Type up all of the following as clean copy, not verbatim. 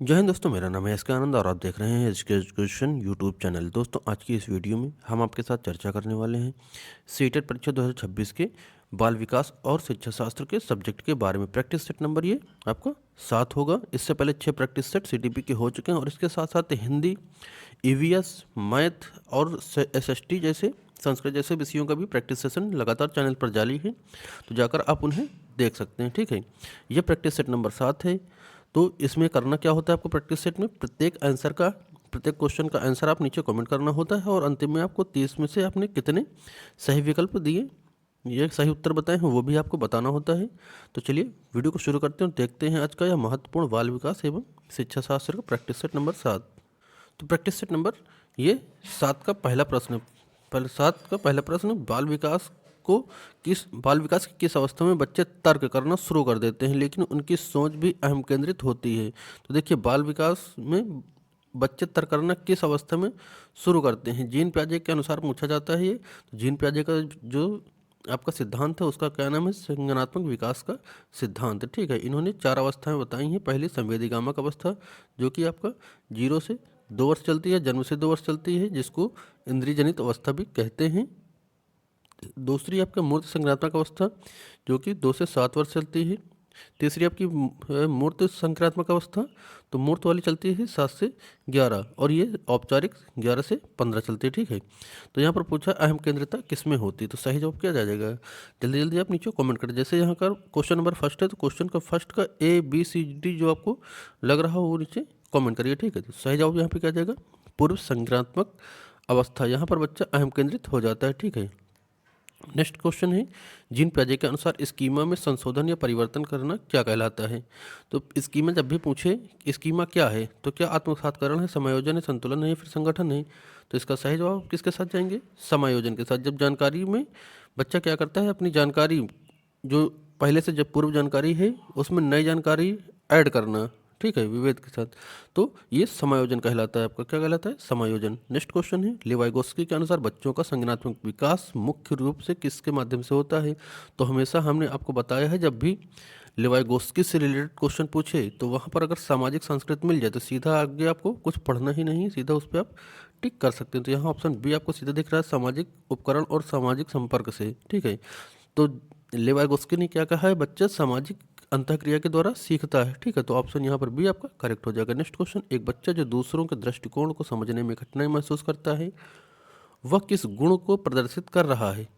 जय हिंद दोस्तों, मेरा नाम है एस के आनंद और आप देख रहे हैं एजुकेशन यूट्यूब चैनल। दोस्तों, आज की इस वीडियो में हम आपके साथ चर्चा करने वाले हैं सीटेट परीक्षा 2026 के बाल विकास और शिक्षा शास्त्र के सब्जेक्ट के बारे में। प्रैक्टिस सेट नंबर ये आपका 7 होगा। इससे पहले 6 प्रैक्टिस सेट सीटीपी के हो चुके हैं और इसके साथ साथ हिंदी, ईवीएस, मैथ और एसएसटी जैसे, संस्कृत जैसे विषयों का भी प्रैक्टिस सेशन लगातार चैनल पर जारी है, तो जाकर आप उन्हें देख सकते हैं। ठीक है, यह प्रैक्टिस सेट नंबर 7 है। तो इसमें करना क्या होता है आपको प्रैक्टिस सेट में, प्रत्येक क्वेश्चन का आंसर आप नीचे कमेंट करना होता है और अंतिम में आपको 30 में से आपने कितने सही विकल्प दिए, ये सही उत्तर बताए हैं, वो भी आपको बताना होता है। तो चलिए वीडियो को शुरू करते हैं और देखते हैं आज का यह महत्वपूर्ण बाल विकास एवं शिक्षा शास्त्र का प्रैक्टिस सेट नंबर 7। तो प्रैक्टिस सेट नंबर ये 7 का पहला प्रश्न है। पहले 7 का पहला प्रश्न, बाल विकास की किस अवस्था में बच्चे तर्क करना शुरू कर देते हैं लेकिन उनकी सोच भी अहम केंद्रित होती है। तो देखिए, बाल विकास में बच्चे तर्क करना किस अवस्था में शुरू करते हैं, जीन पियाजे के अनुसार पूछा जाता है ये। तो जीन पियाजे का जो आपका सिद्धांत है उसका क्या नाम है, संज्ञानात्मक विकास का सिद्धांत। ठीक है, इन्होंने 4 अवस्थाएं बताई हैं। पहली संवेदीगामक अवस्था, जो कि आपका 0 से 2 वर्ष चलती है, जन्म से 2 वर्ष चलती है, जिसको इंद्रिय जनित अवस्था भी कहते हैं। दूसरी आपका मूर्त संक्रात्मक अवस्था, जो कि 2 से 7 वर्ष चलती है। तीसरी आपकी मूर्त संक्रात्मक अवस्था, तो मूर्त वाली चलती है 7 से 11 और ये औपचारिक 11 से 15 चलती है। ठीक है, तो यहाँ पर पूछा अहम केंद्रिता किसमें होती है, तो सही जवाब क्या जाएगा। जल्दी जल्दी आप नीचे कमेंट करें। जैसे यहाँ का क्वेश्चन नंबर फर्स्ट है, तो क्वेश्चन का फर्स्ट का ABCD जो आपको लग रहा हो वो नीचे कमेंट करिए। ठीक है, तो सही जवाब यहाँ पे क्या जाएगा, पूर्व संक्रात्मक अवस्था। यहाँ पर बच्चा अहम केंद्रित हो जाता है। ठीक है, नेक्स्ट क्वेश्चन है, जीन पियाजे के अनुसार स्कीमा में संशोधन या परिवर्तन करना क्या कहलाता है। तो स्कीमा जब भी पूछे स्कीमा क्या है, तो क्या आत्मसातकरण है, समायोजन है, संतुलन है या फिर संगठन है। तो इसका सही जवाब किसके साथ जाएंगे, समायोजन के साथ। जब जानकारी में बच्चा क्या करता है, अपनी जानकारी जो पहले से जब पूर्व जानकारी है उसमें नई जानकारी ऐड करना, ठीक है, विभेद के साथ, तो ये समायोजन कहलाता है। आपका क्या कहलाता है, समायोजन। नेक्स्ट क्वेश्चन है, लेवाइगोस्की के अनुसार बच्चों का संज्ञानात्मक विकास मुख्य रूप से किसके माध्यम से होता है। तो हमेशा हमने आपको बताया है, जब भी लेवाइगोस्की से रिलेटेड क्वेश्चन पूछे तो वहाँ पर अगर सामाजिक संस्कृत मिल जाए तो सीधा आगे आपको कुछ पढ़ना ही नहीं, सीधा उस पर आप टिक कर सकते हैं। तो यहाँ ऑप्शन बी आपको सीधा दिख रहा है, सामाजिक उपकरण और सामाजिक संपर्क से। ठीक है, तो लेवाइगोस्की ने क्या कहा है, बच्चा सामाजिक अंतःक्रिया के द्वारा सीखता है। ठीक है, तो ऑप्शन यहाँ पर बी आपका करेक्ट हो जाएगा। नेक्स्ट क्वेश्चन, एक बच्चा जो दूसरों के दृष्टिकोण को समझने में कठिनाई महसूस करता है, वह किस गुण को प्रदर्शित कर रहा है।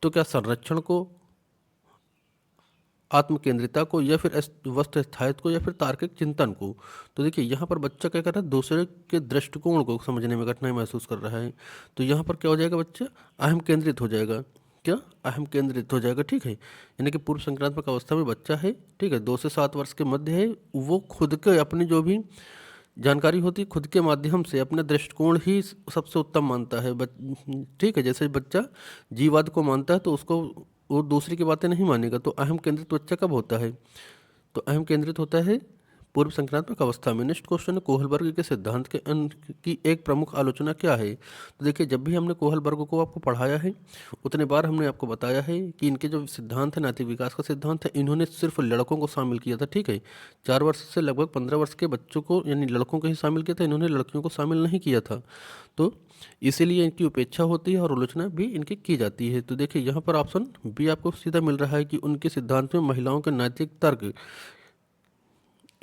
तो क्या संरक्षण को, आत्म केंद्रिता को, या फिर वस्तु स्थायित्व को, या फिर तार्किक चिंतन को। तो देखिए यहाँ पर बच्चा क्या कर रहा है, दूसरे के दृष्टिकोण को समझने में कठिनाई महसूस कर रहा है। तो यहाँ पर क्या हो जाएगा, बच्चा अहम केंद्रित हो जाएगा। क्या, अहम केंद्रित हो जाएगा। ठीक है, यानी कि पूर्व संक्रांत्मक अवस्था में बच्चा है, ठीक है, 2 से 7 वर्ष के मध्य है, वो खुद के अपनी जो भी जानकारी होती है खुद के माध्यम से अपने दृष्टिकोण ही सबसे उत्तम मानता है। ठीक है, जैसे बच्चा जीववाद को मानता है तो उसको वो दूसरी की बातें नहीं मानेगा। तो अहम केंद्रित बच्चा कब होता है, तो अहम केंद्रित होता है पूर्व संक्रांत्मक अवस्था में। नेक्स्ट क्वेश्चन है, कोहलबर्ग के सिद्धांत की एक प्रमुख आलोचना क्या है। तो देखिए, जब भी हमने कोहलबर्ग को आपको पढ़ाया है उतने बार हमने आपको बताया है कि इनके जो सिद्धांत है, नैतिक विकास का सिद्धांत है, इन्होंने सिर्फ लड़कों को शामिल किया था। ठीक है, 4 वर्ष से लगभग 15 वर्ष के बच्चों को यानी लड़कों को ही शामिल किया था, इन्होंने लड़कियों को शामिल नहीं किया था। तो इसीलिए इनकी उपेक्षा होती है और आलोचना भी इनकी की जाती है। तो देखिए यहाँ पर ऑप्शन बी आपको सीधा मिल रहा है कि उनके सिद्धांत में महिलाओं के नैतिक तर्क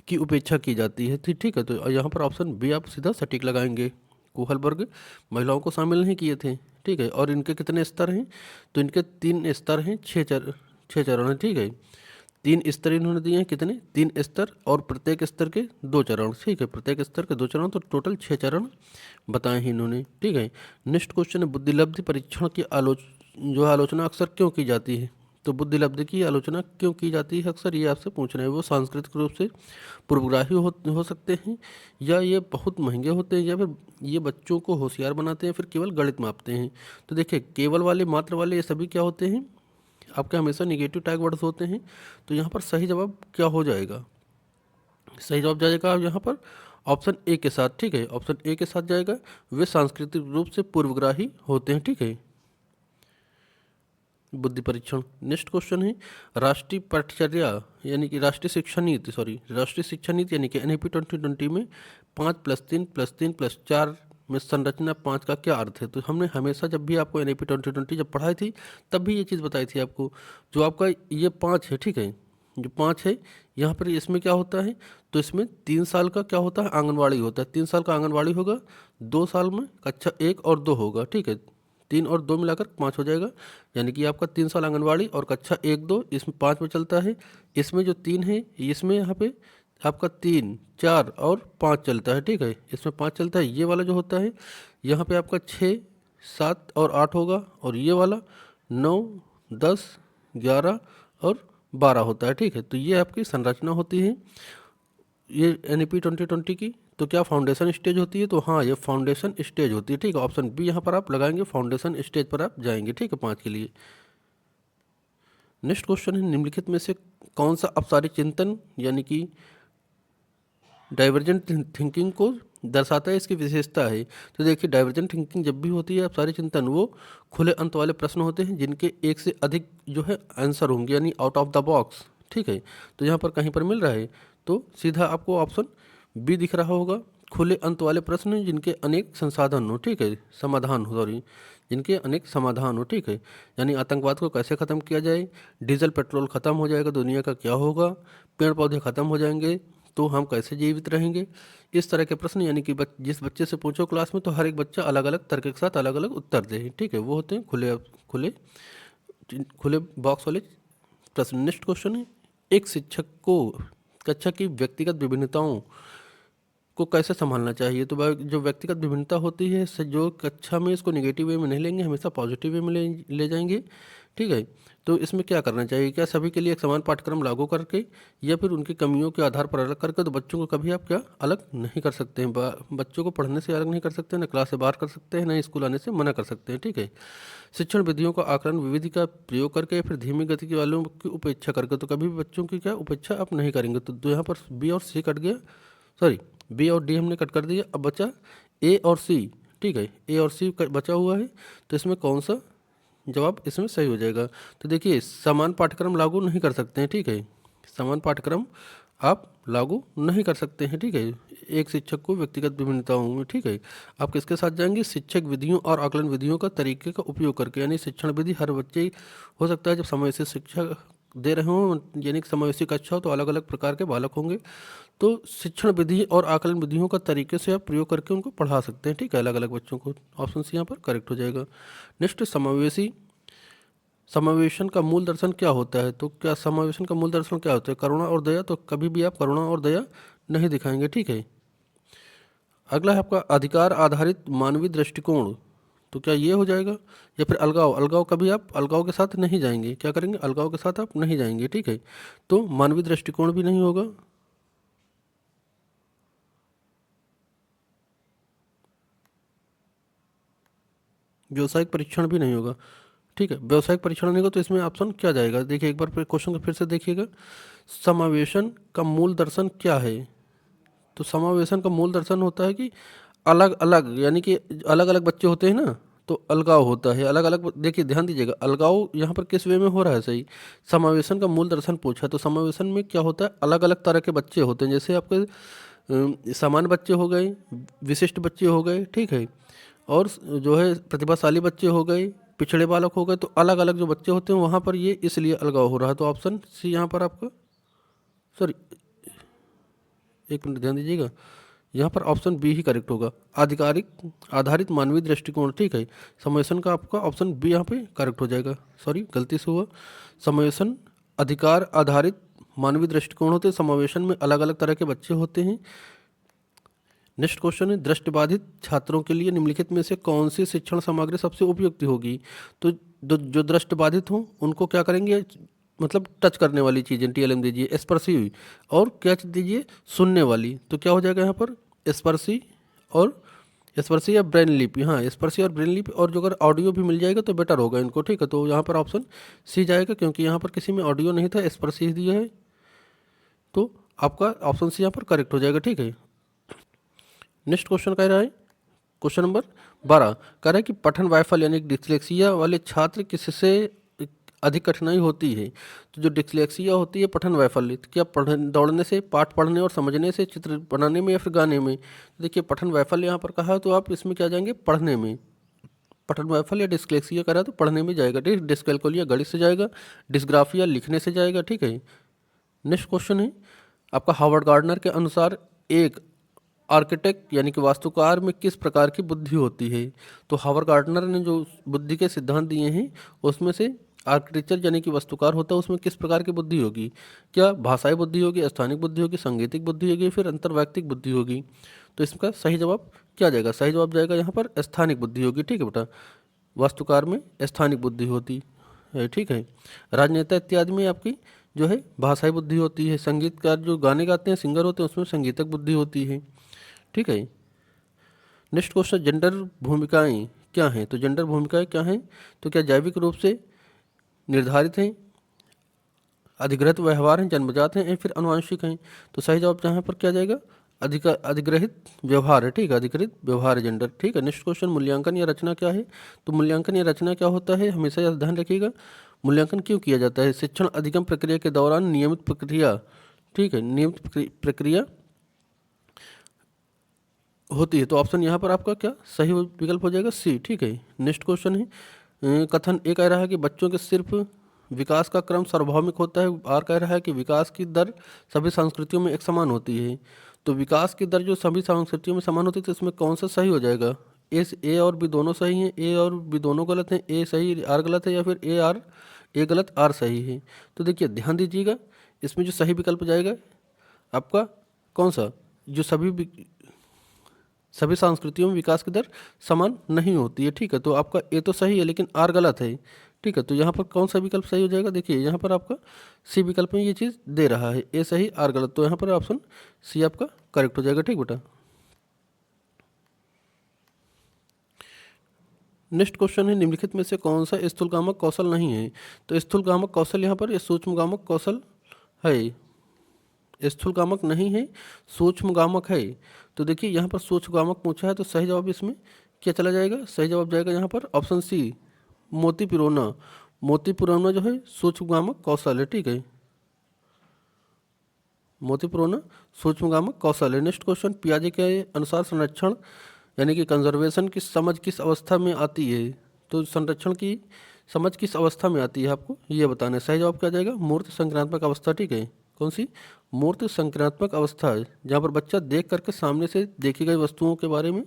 की उपेक्षा की जाती है। ठीक है, तो यहाँ पर ऑप्शन बी आप सीधा सटीक लगाएंगे। कोहलबर्ग महिलाओं को शामिल नहीं किए थे। ठीक है, और इनके कितने स्तर हैं, तो इनके 3 स्तर हैं, 6 चरण हैं। ठीक है, 3 स्तर इन्होंने दिए हैं, कितने, 3 स्तर, और प्रत्येक स्तर के 2 चरण। ठीक है, प्रत्येक स्तर के 2 चरण, तो टोटल 6 चरण बताए हैं इन्होंने। ठीक है, नेक्स्ट क्वेश्चन है, बुद्धिलब्धि परीक्षण की आलोचना अक्सर क्यों की जाती है। तो बुद्धिलब्धि की आलोचना क्यों की जाती है अक्सर, ये आपसे पूछ रहे हैं। वो सांस्कृतिक रूप से पूर्वग्राही हो सकते हैं, या ये बहुत महंगे होते हैं, या फिर ये बच्चों को होशियार बनाते हैं, फिर केवल गणित मापते हैं। तो देखिए, केवल वाले, मात्र वाले, ये सभी क्या होते हैं, आपके हमेशा निगेटिव टैग वर्ड्स होते हैं। तो यहाँ पर सही जवाब क्या हो जाएगा, सही जवाब जाएगा यहाँ पर ऑप्शन ए के साथ। ठीक है, ऑप्शन ए के साथ जाएगा, वे सांस्कृतिक रूप से पूर्वग्राही होते हैं। ठीक है, बुद्धि परीक्षण। नेक्स्ट क्वेश्चन है राष्ट्रीय पाठ्यचर्या यानी कि राष्ट्रीय शिक्षा नीति यानी कि एनईपी 2020 में 5+3+3+4 में संरचना 5 का क्या अर्थ है। तो हमने हमेशा जब भी आपको एनईपी 2020 जब पढ़ाई थी तब भी ये चीज़ बताई थी आपको। जो आपका ये 5 है, ठीक है, जो 5 है यहाँ पर इसमें क्या होता है, तो इसमें 3 साल का क्या होता है, आंगनवाड़ी होता है। 3 साल का आंगनवाड़ी होगा, 2 साल में कक्षा 1 और 2 होगा, ठीक है, 3 और 2 मिलाकर 5 हो जाएगा। यानी कि आपका 3 साल आंगनवाड़ी और कक्षा 1 2 इसमें 5 में चलता है। इसमें जो 3 है इसमें यहाँ पे आपका 3 4 और 5 चलता है, ठीक है, इसमें 5 चलता है। ये वाला जो होता है यहाँ पे आपका 6 7 और 8 होगा, और ये वाला 9 10 11 और 12 होता है, ठीक है। तो ये आपकी संरचना होती है ये एनईपी 2020 की। तो क्या फाउंडेशन स्टेज होती है, तो हाँ ये फाउंडेशन स्टेज होती है, ठीक है। ऑप्शन बी यहाँ पर आप लगाएंगे, फाउंडेशन स्टेज पर आप जाएंगे, ठीक है, 5 के लिए। नेक्स्ट क्वेश्चन है निम्नलिखित में से कौन सा अपसारी चिंतन यानी कि डाइवर्जेंट थिंकिंग को दर्शाता है, इसकी विशेषता है। तो देखिए डाइवर्जेंट थिंकिंग जब भी होती है अपसारी चिंतन, वो खुले अंत वाले प्रश्न होते हैं जिनके एक से अधिक जो है आंसर होंगे, यानी आउट ऑफ द बॉक्स, ठीक है। तो यहाँ पर कहीं पर मिल रहा है तो सीधा आपको ऑप्शन बी दिख रहा होगा, खुले अंत वाले प्रश्न जिनके अनेक संसाधन हो, ठीक है, समाधान हो, सॉरी, जिनके अनेक समाधान हो, ठीक है। यानी आतंकवाद को कैसे ख़त्म किया जाए, डीजल पेट्रोल ख़त्म हो जाएगा, दुनिया का क्या होगा, पेड़ पौधे ख़त्म हो जाएंगे तो हम कैसे जीवित रहेंगे। इस तरह के प्रश्न यानी कि जिस बच्चे से पूछो क्लास में तो हर एक बच्चा अलग अलग तर्क के साथ अलग अलग उत्तर दे, ठीक है, वो होते हैं खुले खुले खुले बॉक्स वाले प्रश्न। नेक्स्ट क्वेश्चन है एक शिक्षक को कक्षा की व्यक्तिगत विभिन्नताओं को कैसे संभालना चाहिए। तो जो व्यक्तिगत विभिन्नता होती है जो कक्षा में इसको नेगेटिव वे में नहीं लेंगे, हमेशा पॉजिटिव वे में ले जाएंगे, ठीक है। तो इसमें क्या करना चाहिए, क्या सभी के लिए एक समान पाठ्यक्रम लागू करके या फिर उनकी कमियों के आधार पर अलग करके। तो बच्चों को कभी आप क्या अलग नहीं कर सकते हैं, बच्चों को पढ़ने से अलग नहीं कर सकते, ना क्लास से बाहर कर सकते हैं, ना स्कूल आने से मना कर सकते हैं, ठीक है। शिक्षण विधियों का आकलन विधि का प्रयोग करके या फिर धीमी गति के वालों की उपेक्षा करके। तो कभी भी बच्चों की क्या उपेक्षा आप नहीं करेंगे। तो यहाँ पर बी और सी कट गया, सॉरी बी और डी हमने कट कर दिया, अब बचा ए और सी, ठीक है, ए और सी बचा हुआ है। तो इसमें कौन सा जवाब इसमें सही हो जाएगा। तो देखिए समान पाठ्यक्रम लागू नहीं कर सकते हैं, ठीक है, समान पाठ्यक्रम आप लागू नहीं कर सकते हैं, ठीक है, एक शिक्षक को व्यक्तिगत विभिन्नताओं में, ठीक है। आप किसके साथ जाएंगे, शिक्षक विधियों और आकलन विधियों का तरीके का उपयोग करके। यानी शिक्षण विधि हर बच्चे हो सकता है जब समय से शिक्षा दे रहे हों, यानी कि समावेशी कक्षा हो तो अलग अलग प्रकार के बालक होंगे। तो शिक्षण विधि और आकलन विधियों का तरीके से आप प्रयोग करके उनको पढ़ा सकते हैं, ठीक है, अलग अलग बच्चों को। ऑप्शन सी यहाँ पर करेक्ट हो जाएगा। नेक्स्ट समावेशन का मूल दर्शन क्या होता है। तो क्या समावेशन का मूल दर्शन क्या होता है, करुणा और दया। तो कभी भी आप करुणा और दया नहीं दिखाएंगे, ठीक है। अगला है आपका अधिकार आधारित मानवीय दृष्टिकोण। तो क्या ये हो जाएगा, या फिर अलगाव। अलगाव कभी आप अलगाव के साथ नहीं जाएंगे, क्या करेंगे, अलगाव के साथ आप नहीं जाएंगे, ठीक है। तो मानवीय दृष्टिकोण भी नहीं होगा। व्यावसायिक परीक्षण भी नहीं होगा, ठीक है, व्यावसायिक परीक्षण नहीं होगा। तो इसमें ऑप्शन क्या जाएगा, देखिए एक बार फिर क्वेश्चन को फिर से देखिएगा। समावेशन का मूल दर्शन क्या है। तो समावेशन का मूल दर्शन होता है कि अलग अलग, यानी कि अलग अलग बच्चे होते हैं ना, तो अलगाव होता है अलग अलग। देखिए ध्यान दीजिएगा, अलगाव यहाँ पर किस वे में हो रहा है, सही। समावेशन का मूल दर्शन पूछा, तो समावेशन में क्या होता है, अलग अलग तरह के बच्चे होते हैं। जैसे आपके सामान्य बच्चे हो गए, विशिष्ट बच्चे हो गए, ठीक है, और जो है प्रतिभाशाली बच्चे हो गए, पिछड़े बालक हो गए। तो अलग अलग जो बच्चे होते हैं वहाँ पर ये इसलिए अलगाव हो रहा है। तो ऑप्शन सी यहाँ पर आपका, सॉरी एक मिनट ध्यान दीजिएगा, यहाँ पर ऑप्शन बी ही करेक्ट होगा, आधिकारिक आधारित मानवीय दृष्टिकोण, ठीक है। समावेशन का आपका ऑप्शन बी यहाँ पे करेक्ट हो जाएगा, सॉरी गलती से हुआ। समावेशन अधिकार आधारित मानवीय दृष्टिकोण होते हैं, समावेशन में अलग अलग तरह के बच्चे होते हैं। नेक्स्ट क्वेश्चन है दृष्टिबाधित छात्रों के लिए निम्नलिखित में से कौन सी शिक्षण सामग्री सबसे उपयुक्त होगी। तो जो दृष्टिबाधित हों उनको क्या करेंगे, मतलब टच करने वाली चीज़ें टीएलएम दीजिए, स्पर्शी हुई, और क्या चीज़ दीजिए, सुनने वाली। तो क्या हो जाएगा यहाँ पर स्पर्शी और स्पर्शी या ब्रेन लिपि, हाँ स्पर्शी और ब्रेन लिपि। और जो अगर ऑडियो भी मिल जाएगा तो बेटर होगा इनको, ठीक है। तो यहाँ पर ऑप्शन सी जाएगा, क्योंकि यहाँ पर किसी में ऑडियो नहीं था, स्पर्शी ही दिया है। तो आपका ऑप्शन सी यहाँ पर करेक्ट हो जाएगा, ठीक है। नेक्स्ट क्वेश्चन कह रहा है, क्वेश्चन नंबर 12 कह रहा है कि पठन वाइफल्य यानी डिस्लेक्सिया वाले छात्र किससे अधिक कठिनाई होती है। तो जो डिस्लेक्सिया होती है पठन वैफल्य, तो क्या दौड़ने से, पाठ पढ़ने और समझने से, चित्र बनाने में या फिर गाने में। तो देखिए पठन वैफल्य यहाँ पर कहा है तो आप इसमें क्या जाएंगे, पढ़ने में। पठन वैफल्य या डिस्लेक्सिया करा तो पढ़ने में जाएगा, ठीक। डिस्कैलकुलिया गणित से जाएगा, डिस्ग्राफिया लिखने से जाएगा, ठीक है। नेक्स्ट क्वेश्चन है आपका, हार्वर्ड गार्डनर के अनुसार एक आर्किटेक्ट यानी कि वास्तुकार में किस प्रकार की बुद्धि होती है। तो हार्वर्ड गार्डनर ने जो बुद्धि के सिद्धांत दिए हैं उसमें से आर्किटेक्चर यानी कि वास्तुकार होता है उसमें किस प्रकार की बुद्धि होगी। क्या भाषाई बुद्धि होगी, स्थानिक बुद्धि होगी, सांगीतिक बुद्धि होगी, फिर अंतर्वैयक्तिक बुद्धि होगी। तो इसका सही जवाब क्या जाएगा, सही जवाब जाएगा यहाँ पर स्थानिक बुद्धि होगी, ठीक है बेटा। वास्तुकार में स्थानिक बुद्धि होती है, ठीक है। राजनेता इत्यादि में आपकी जो है भाषाई बुद्धि होती है। संगीतकार जो गाने गाते हैं, सिंगर होते हैं, उसमें संगीतक बुद्धि होती है, ठीक है। नेक्स्ट क्वेश्चन, जेंडर भूमिकाएं क्या हैं। तो जेंडर भूमिकाएं क्या हैं, तो क्या जैविक रूप से निर्धारित हैं, अधिग्रहित व्यवहार हैं, जन्मजात हैं, या फिर आनुवंशिक हैं। तो सही जवाब यहाँ पर क्या जाएगा, अधिग्रहित व्यवहार है, ठीक है, अधिग्रहित व्यवहार है जेंडर, ठीक है। नेक्स्ट क्वेश्चन, मूल्यांकन या रचना क्या है। तो मूल्यांकन या रचना क्या होता है, हमेशा यह ध्यान रखिएगा। मूल्यांकन क्यों किया जाता है, शिक्षण अधिगम प्रक्रिया के दौरान नियमित प्रक्रिया, ठीक है, नियमित प्रक्रिया होती है। तो ऑप्शन यहाँ पर आपका क्या सही विकल्प हो जाएगा, सी, ठीक है। नेक्स्ट क्वेश्चन है कथन ए कह रहा है कि बच्चों के सिर्फ विकास का क्रम सार्वभौमिक होता है, आर कह रहा है कि विकास की दर सभी संस्कृतियों में एक समान होती है। तो विकास की दर जो सभी संस्कृतियों में समान होती है, तो इसमें कौन सा सही हो जाएगा, ए और बी दोनों सही हैं, ए और बी दोनों गलत हैं, ए सही आर गलत है, या फिर ए गलत आर सही है। तो देखिए ध्यान दीजिएगा, इसमें जो सही विकल्प जाएगा आपका कौन सा, जो सभी संस्कृतियों में विकास की दर समान नहीं होती है, ठीक है। तो आपका ए तो सही है लेकिन आर गलत है, ठीक है। तो यहाँ पर कौन सा विकल्प सही हो जाएगा, देखिए यहाँ पर आपका सी विकल्प में ये चीज़ दे रहा है, ए सही आर गलत, तो यहाँ पर ऑप्शन सी आपका करेक्ट हो जाएगा, ठीक बेटा। नेक्स्ट क्वेश्चन है, निम्नलिखित में से कौन सा स्थूलकामक कौशल नहीं है। तो स्थूलकामक कौशल यहाँ पर ये सूक्ष्मगामक कौशल है, स्थूलकामक नहीं है, सूक्ष्मगामक है। तो देखिए यहाँ पर सूक्ष्मगामक पूछा है, तो सही जवाब इसमें क्या चला जाएगा, सही जवाब जाएगा यहाँ पर ऑप्शन सी, मोती पिरोना। मोती पिरोना जो है सूक्ष्मगामक कौशल है, ठीक है। मोती पिरोना सूक्ष्मगामक कौशल है। नेक्स्ट क्वेश्चन, पियाजे के अनुसार संरक्षण यानी कि कंजर्वेशन की समझ किस अवस्था में आती है। तो संरक्षण की समझ किस अवस्था में आती है आपको ये बताना है। सही जवाब क्या जाएगा, मूर्त संक्रात्मक अवस्था, ठीक है। कौन सी, मूर्त संक्रात्मक अवस्था है, जहाँ पर बच्चा देख करके सामने से देखी गई वस्तुओं के बारे में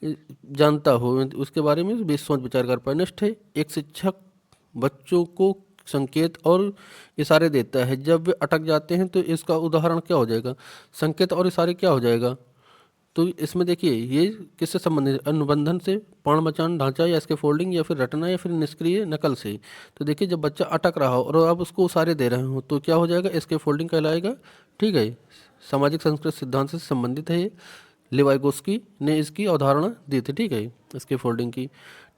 जानता हो, उसके बारे में भी सोच विचार कर पाए। नेक्स्ट है, एक शिक्षक बच्चों को संकेत और इशारे देता है, जब वे अटक जाते हैं तो इसका उदाहरण क्या हो जाएगा, संकेत और इशारे क्या हो जाएगा। तो इसमें देखिए ये किससे संबंधित है, अनुबंधन से, पाणमचान ढांचा, या इसके फोल्डिंग, या फिर रटना, या फिर निष्क्रिय नकल से। तो देखिए जब बच्चा अटक रहा हो और आप उसको उसारे दे रहे हो तो क्या हो जाएगा, इसके फोल्डिंग कहलाएगा, ठीक है। सामाजिक संस्कृत सिद्धांत से संबंधित है ये, लेवाइगोस्की ने इसकी अवधारणा दी थी, ठीक है, इसके फोल्डिंग की।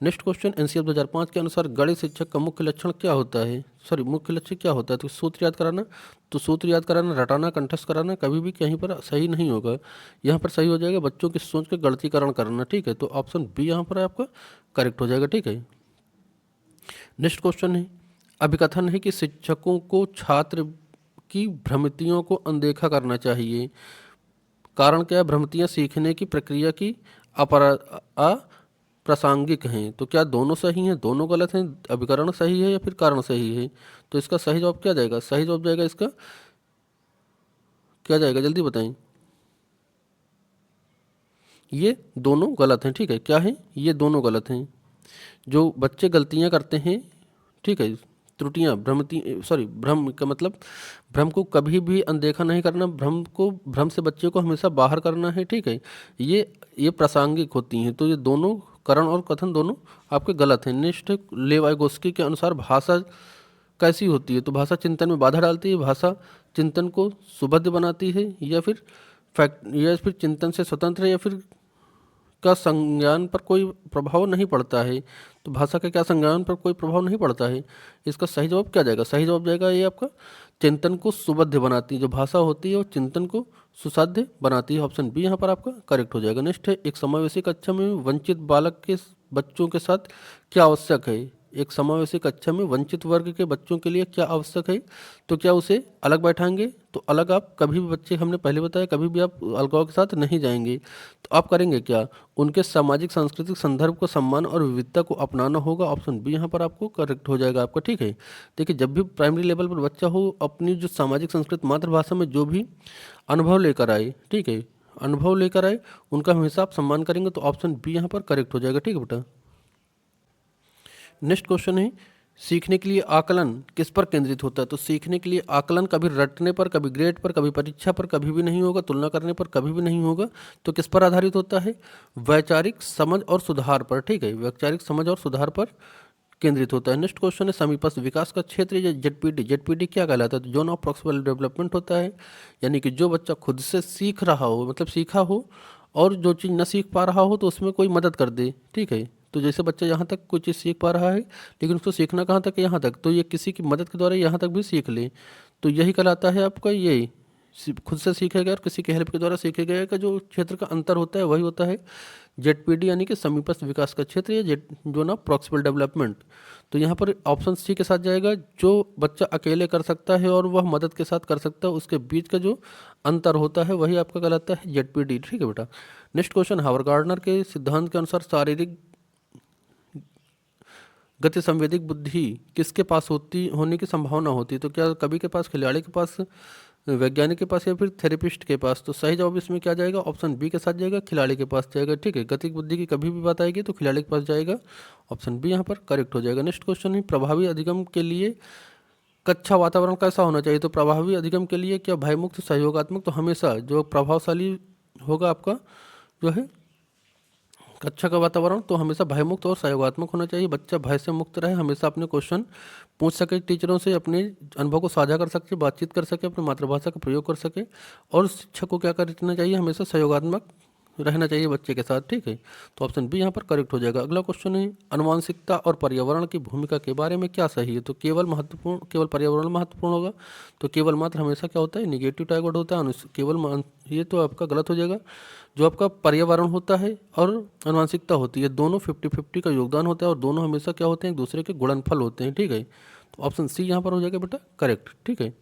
नेक्स्ट क्वेश्चन, एनसीएफ 2005 के अनुसार गणित शिक्षक का मुख्य लक्षण क्या होता है, सॉरी मुख्य लक्ष्य क्या होता है। तो सूत्र याद कराना, तो सूत्र याद कराना, रटाना, कंठस्थ कराना कभी भी कहीं पर सही नहीं होगा। यहाँ पर सही हो जाएगा बच्चों की सोच का गणतीकरण करना, ठीक है। तो ऑप्शन बी यहाँ पर आपका करेक्ट हो जाएगा, ठीक है। नेक्स्ट क्वेश्चन है, अभिकथन है कि शिक्षकों को छात्र की भ्रांतियों को अनदेखा करना चाहिए। कारण क्या है, भ्रांतियाँ सीखने की प्रक्रिया की अप्रासंगिक हैं। तो क्या दोनों सही हैं, दोनों गलत हैं, अभिकरण सही है या फिर कारण सही है। तो इसका सही जवाब क्या जाएगा, सही जवाब जाएगा इसका क्या जाएगा, जल्दी बताएं। ये दोनों गलत हैं, ठीक है। क्या है, ये दोनों गलत हैं। जो बच्चे गलतियां करते हैं, ठीक है, त्रुटियां, भ्रम का मतलब भ्रम को कभी भी अनदेखा नहीं करना, भ्रम से बच्चे को हमेशा बाहर करना है, ठीक है। ये प्रासंगिक होती हैं। तो ये दोनों करण और कथन दोनों आपके गलत हैं। नेक्स्ट, लेवाइगोस्की के अनुसार भाषा कैसी होती है। तो भाषा चिंतन में बाधा डालती है, भाषा चिंतन को सुबद्ध बनाती है, या फिर चिंतन से स्वतंत्र है, या फिर का संज्ञान पर कोई प्रभाव नहीं पड़ता है। तो भाषा का क्या संज्ञान पर कोई प्रभाव नहीं पड़ता है। इसका सही जवाब क्या जाएगा, सही जवाब जाएगा ये आपका चिंतन को सुबद्ध बनाती है। जो भाषा होती है वो चिंतन को सुसाध्य बनाती है, ऑप्शन बी यहाँ पर आपका करेक्ट हो जाएगा। नेक्स्ट है, एक समावेशी कक्षा में वंचित बालक के बच्चों के साथ क्या आवश्यक है। एक समावेशी कक्षा में वंचित वर्ग के बच्चों के लिए क्या आवश्यक है, तो क्या उसे अलग बैठाएंगे, तो अलग आप कभी भी बच्चे, हमने पहले बताया, कभी भी आप अलगाव के साथ नहीं जाएंगे। तो आप करेंगे क्या, उनके सामाजिक सांस्कृतिक संदर्भ को सम्मान और विविधता को अपनाना होगा। ऑप्शन बी यहाँ पर आपको करेक्ट हो जाएगा आपका, ठीक है। देखिए, जब भी प्राइमरी लेवल पर बच्चा हो, अपनी जो सामाजिक संस्कृत मातृभाषा में जो भी अनुभव लेकर आए, ठीक है, अनुभव लेकर आए, उनका हमेशा आप सम्मान करेंगे। तो ऑप्शन बी यहाँ पर करेक्ट हो जाएगा, ठीक है बेटा। नेक्स्ट क्वेश्चन है, सीखने के लिए आकलन किस पर केंद्रित होता है। तो सीखने के लिए आकलन कभी रटने पर, कभी ग्रेड पर, कभी परीक्षा पर कभी भी नहीं होगा, तुलना करने पर कभी भी नहीं होगा। तो किस पर आधारित होता है, वैचारिक समझ और सुधार पर, ठीक है, वैचारिक समझ और सुधार पर केंद्रित होता है। नेक्स्ट क्वेश्चन है, समीपस्थ विकास का क्षेत्र या जेडपीडी, जेडपीडी क्या कहलाता है। तो जोन ऑफ प्रॉक्सिमल डेवलपमेंट होता है, यानी कि जो बच्चा खुद से सीख रहा हो, मतलब सीखा हो, और जो चीज़ न सीख पा रहा हो तो उसमें कोई मदद कर दे, ठीक है। तो जैसे बच्चा यहाँ तक कोई चीज़ सीख पा रहा है, लेकिन उसको सीखना कहाँ तक है, यहाँ तक, तो ये किसी की मदद के द्वारा यहाँ तक भी सीख ले, तो यही कहलाता है आपका, ये खुद से सीखेगा और किसी के हेल्प के द्वारा सीखेगा का जो क्षेत्र का अंतर होता है वही होता है जेडपीडी, यानी कि समीपस्थ विकास का क्षेत्र या Z zone of proximal development. तो यहाँ पर ऑप्शन सी के साथ जाएगा, जो बच्चा अकेले कर सकता है और वह मदद के साथ कर सकता है, उसके बीच का जो अंतर होता है वही आपका कहलाता है जेडपीडी, ठीक है बेटा। नेक्स्ट क्वेश्चन, हावर्ड गार्डनर के सिद्धांत के अनुसार शारीरिक गति संवेदिक बुद्धि किसके पास होने की संभावना होती है। तो क्या कवि के पास, खिलाड़ी के पास, वैज्ञानिक के पास, या फिर थेरेपिस्ट के पास। तो सही जवाब इसमें क्या जाएगा, ऑप्शन बी के साथ जाएगा, खिलाड़ी के पास जाएगा, ठीक है। गतिक बुद्धि की कभी भी बात आएगी तो खिलाड़ी के पास जाएगा, ऑप्शन बी यहाँ पर करेक्ट हो जाएगा। नेक्स्ट क्वेश्चन है, प्रभावी अधिगम के लिए कक्षा वातावरण कैसा होना चाहिए। तो प्रभावी अधिगम के लिए क्या भयमुक्त, सहयोगात्मक। तो हमेशा जो प्रभावशाली होगा आपका जो है कक्षा का वातावरण, तो हमेशा भयमुक्त और सहयोगात्मक होना चाहिए। बच्चा भय से मुक्त रहे, हमेशा अपने क्वेश्चन पूछ सके टीचरों से, अपने अनुभव को साझा कर सके, बातचीत कर सके, अपनी मातृभाषा का प्रयोग कर सके। और शिक्षक को क्या करना चाहिए, हमेशा सहयोगात्मक रहना चाहिए बच्चे के साथ, ठीक है। तो ऑप्शन बी यहाँ पर करेक्ट हो जाएगा। अगला क्वेश्चन है, अनुवांशिकता और पर्यावरण की भूमिका के बारे में क्या सही है। तो केवल पर्यावरण महत्वपूर्ण होगा, तो केवल मात्र हमेशा क्या होता है, निगेटिव टाइवर्ड होता है। ये तो आपका गलत हो जाएगा। जो आपका पर्यावरण होता है और अनुवांशिकता होती है, दोनों 50-50 का योगदान होता है, और दोनों हमेशा क्या होते हैं, एक दूसरे के गुणनफल होते हैं, ठीक है। तो ऑप्शन सी यहाँ पर हो जाएगा बेटा करेक्ट, ठीक है।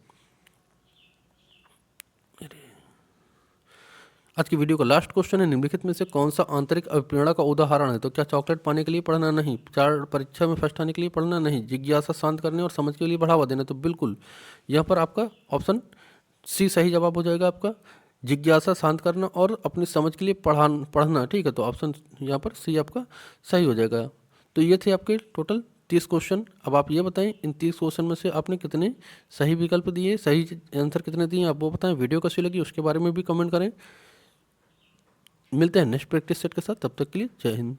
आज की वीडियो का लास्ट क्वेश्चन है, निम्नलिखित में से कौन सा आंतरिक अभिप्रेरणा का उदाहरण है। तो क्या चॉकलेट पाने के लिए पढ़ना नहीं, परीक्षा में फर्स्ट आने के लिए पढ़ना नहीं, जिज्ञासा शांत करने और समझ के लिए बढ़ावा देना। तो बिल्कुल यहाँ पर आपका ऑप्शन सी सही जवाब हो जाएगा आपका, जिज्ञासा शांत करना और अपनी समझ के लिए पढ़ना, ठीक है। तो ऑप्शन यहाँ पर सी आपका सही हो जाएगा। तो ये थे आपके टोटल 30 क्वेश्चन। अब आप ये बताएं, इन 30 क्वेश्चन में से आपने कितने सही विकल्प दिए, सही आंसर कितने दिए, आप वो बताएं। वीडियो कैसी लगी उसके बारे में भी कमेंट करें। मिलते हैं नेक्स्ट प्रैक्टिस सेट के साथ, तब तक के लिए जय हिंद।